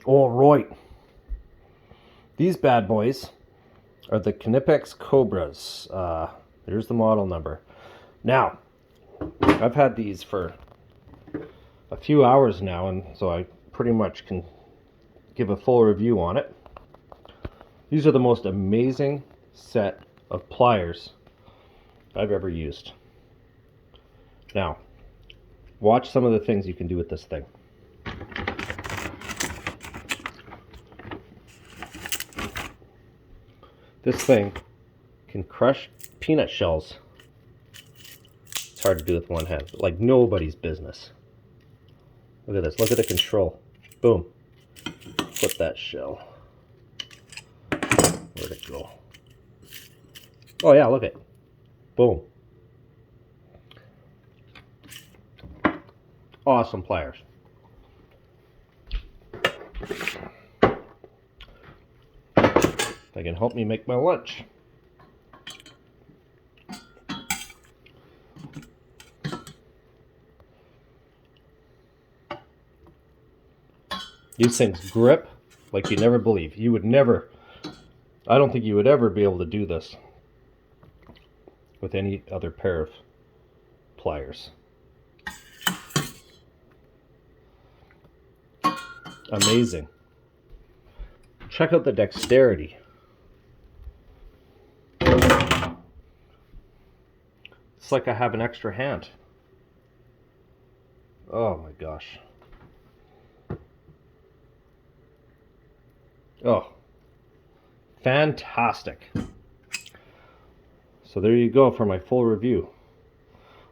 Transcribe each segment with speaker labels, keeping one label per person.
Speaker 1: All right. These bad boys are the Knipex Cobras. There's the model number. Now, I've had these for a few hours now, and so I pretty much can give a full review on it. These are the most amazing set of pliers I've ever used. Now, watch some of the things you can do with this thing. This thing can crush peanut shells. It's hard to do with one hand, like nobody's business. Look at this, look at the control. Boom. Flip that shell. Where'd it go? Oh yeah, look at it. Boom. Awesome pliers. They can help me make my lunch. These things grip like you never believe. You would never, I don't think you would ever be able to do this with any other pair of pliers. Amazing. Check out the dexterity. It's like I have an extra hand. Oh my gosh. Oh, fantastic. So there you go for my full review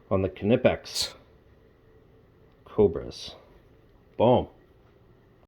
Speaker 1: on the Knipex Cobras. Boom.